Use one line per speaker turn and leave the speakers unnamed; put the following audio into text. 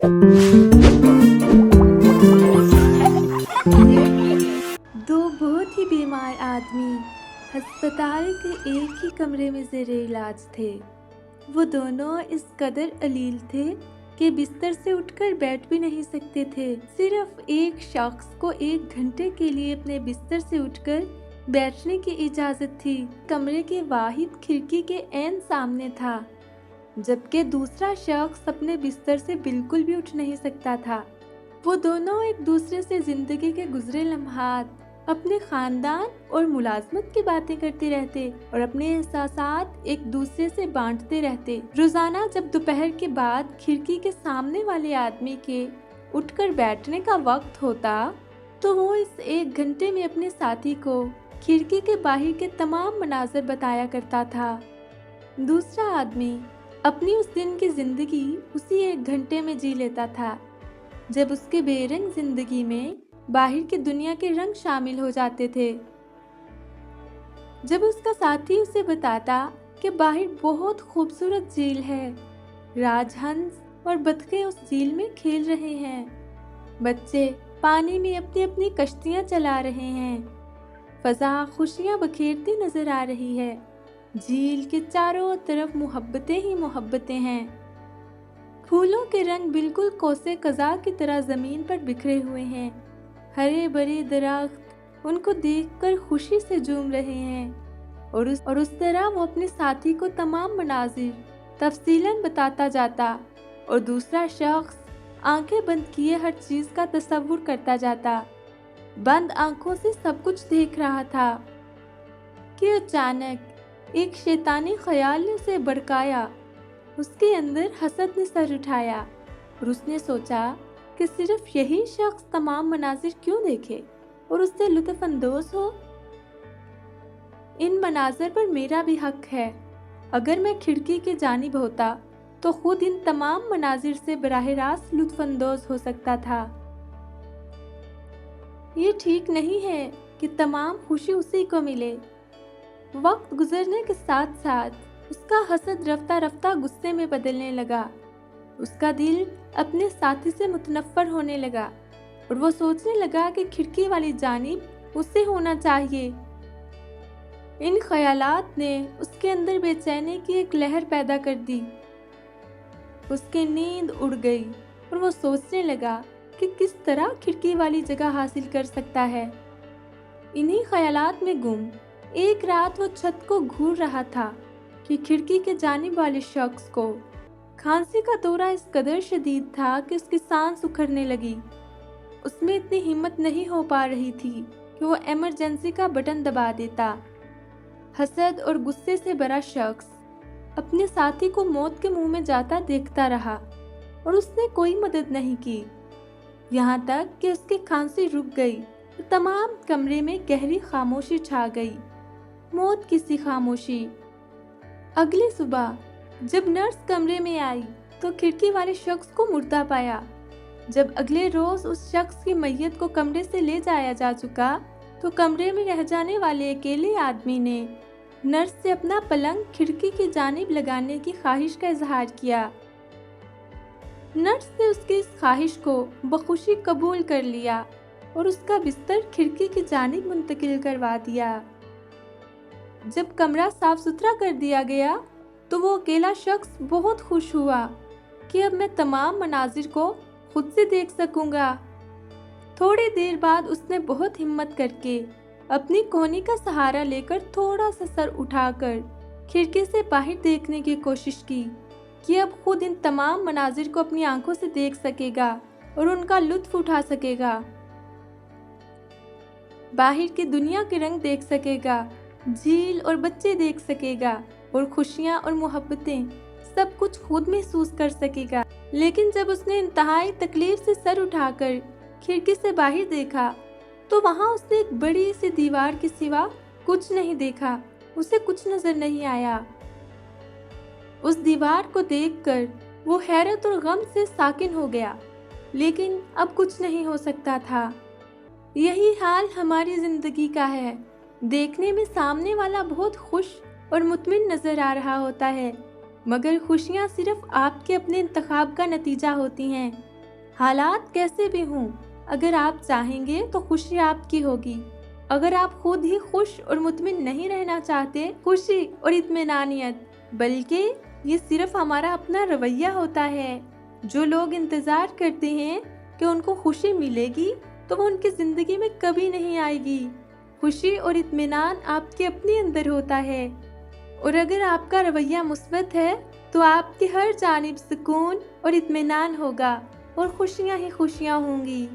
दो बहुत ही बीमार आदमी अस्पताल के एक ही कमरे में ज़ेरे इलाज थे। वो दोनों इस कदर अलील थे कि बिस्तर से उठकर बैठ भी नहीं सकते थे। सिर्फ एक शख्स को 1 घंटे के लिए अपने बिस्तर से उठकर बैठने की इजाज़त थी। कमरे के वाहिद खिड़की के ऐन सामने था, जबकि दूसरा शख्स अपने बिस्तर से बिल्कुल भी उठ नहीं सकता था। वो दोनों एक दूसरे से जिंदगी के गुजरे लम्हात, अपने खानदान और मुलाजमत की बातें करते रहते और अपने एहसासात एक दूसरे से बांटते रहते। रोजाना जब दोपहर के बाद खिड़की के सामने वाले आदमी के उठकर बैठने का वक्त होता, तो वो इस 1 घंटे में अपने साथी को खिड़की के बाहर के तमाम मनाजर बताया करता था। दूसरा आदमी अपनी उस दिन की जिंदगी उसी 1 घंटे में जी लेता था, जब उसके बेरंग जिंदगी में बाहर की दुनिया के रंग शामिल हो जाते थे। जब उसका साथी उसे बताता कि बाहर बहुत खूबसूरत झील है, राजहंस और बतखें उस झील में खेल रहे हैं, बच्चे पानी में अपनी अपनी कश्तियां चला रहे हैं, फजा खुशियां बखेरती नजर आ रही है, झील के चारों तरफ मोहब्बतें ही मोहब्बतें हैं, फूलों के रंग बिल्कुल कोसे कज़ा की तरह जमीन पर बिखरे हुए हैं, हरे भरे दरख्त उनको देखकर खुशी से झूम रहे हैं, और उस तरह वो अपने साथी को तमाम मनाजिर तफसीलन बताता जाता और दूसरा शख्स आंखें बंद किए हर चीज का तसव्वुर करता जाता। बंद आंखों से सब कुछ देख रहा था कि अचानक एक शैतानी ख्याल ने उसे भड़काया। उसके अंदर हसद ने सर उठाया और उसने सोचा कि सिर्फ यही शख्स तमाम मनाजिर क्यों देखे और उससे लुत्फ अंदोज हो। इन मनाजिर पर मेरा भी हक है। अगर मैं खिड़की के जानिब होता तो खुद इन तमाम मनाजिर से बराह रास्त लुत्फ अंदोज हो सकता था। ये ठीक नहीं है कि तमाम खुशी उसी को मिले। वक्त गुजरने के साथ साथ उसका हसद रफ्ता रफ्ता गुस्से में बदलने लगा। उसका दिल अपने साथी से मुतनफ़्फ़र होने लगा और वो सोचने लगा कि खिड़की वाली जानिब उसे होना चाहिए। इन ख्यालात ने उसके अंदर बेचैनी की एक लहर पैदा कर दी। उसकी नींद उड़ गई और वो सोचने लगा कि किस तरह खिड़की वाली जगह हासिल कर सकता है। इन्हीं ख्यालात में गुम एक रात वो छत को घूर रहा था कि खिड़की के जानिब वाले शख्स को खांसी का दौरा इस कदर शदीद था कि उसकी सांस उखड़ने लगी। उसमें इतनी हिम्मत नहीं हो पा रही थी कि वो इमरजेंसी का बटन दबा देता। हसद और गुस्से से भरा शख्स अपने साथी को मौत के मुंह में जाता देखता रहा और उसने कोई मदद नहीं की, यहाँ तक कि उसकी खांसी रुक गई तो तमाम कमरे में गहरी खामोशी छा गई, मौत की सी खामोशी। अगली सुबह जब नर्स कमरे में आई तो खिड़की वाले शख्स को मुर्दा पाया। जब अगले रोज उस शख्स की मैयत को कमरे से ले जाया जा चुका तो कमरे में रह जाने वाले अकेले आदमी ने नर्स से अपना पलंग खिड़की की जानिब लगाने की ख्वाहिश का इजहार किया। नर्स ने उसकी इस ख्वाहिश को बखुशी कबूल कर लिया और उसका बिस्तर खिड़की की जानिब मुंतकिल करवा दिया। जब कमरा साफ सुथरा कर दिया गया तो वो अकेला शख्स बहुत खुश हुआ कि अब मैं तमाम मनाजिर को खुद से देख सकूंगा। थोड़ी देर बाद उसने बहुत हिम्मत करके अपनी कोहनी का सहारा लेकर थोड़ा सा सर उठाकर खिड़की से बाहर देखने की कोशिश की कि अब खुद इन तमाम मनाजिर को अपनी आंखों से देख सकेगा और उनका लुत्फ उठा सकेगा, बाहर की दुनिया के रंग देख सकेगा, झील और बच्चे देख सकेगा और खुशियां और मोहब्बतें सब कुछ खुद महसूस कर सकेगा। लेकिन जब उसने इंतहाई तकलीफ से सर उठाकर खिड़की से बाहर देखा तो वहां उसने एक बड़ी सी दीवार के सिवा कुछ नहीं देखा। उसे कुछ नजर नहीं आया। उस दीवार को देखकर वो हैरत और गम से साकिन हो गया, लेकिन अब कुछ नहीं हो सकता था। यही हाल हमारी जिंदगी का है। देखने में सामने वाला बहुत खुश और मुतमिन नजर आ रहा होता है, मगर खुशियाँ सिर्फ आपके अपने इंतखाब का नतीजा होती हैं। حالات کیسے بھی ہوں، اگر آپ چاہیں گے تو خوشی آپ کی ہوگی۔ اگر آپ خود ہی خوش اور مطمئن نہیں رہنا چاہتے، خوشی اور اطمینانیت بلکہ یہ صرف ہمارا اپنا رویہ ہوتا ہے۔ جو لوگ انتظار کرتے ہیں کہ ان کو خوشی ملے گی تو وہ ان کی زندگی میں کبھی نہیں آئے گی۔ خوشی اور اطمینان آپ کے اپنے اندر ہوتا ہے، اور اگر آپ کا رویہ مثبت ہے تو آپ کی ہر جانب سکون اور اطمینان ہوگا اور خوشیاں ہی خوشیاں ہوں گی۔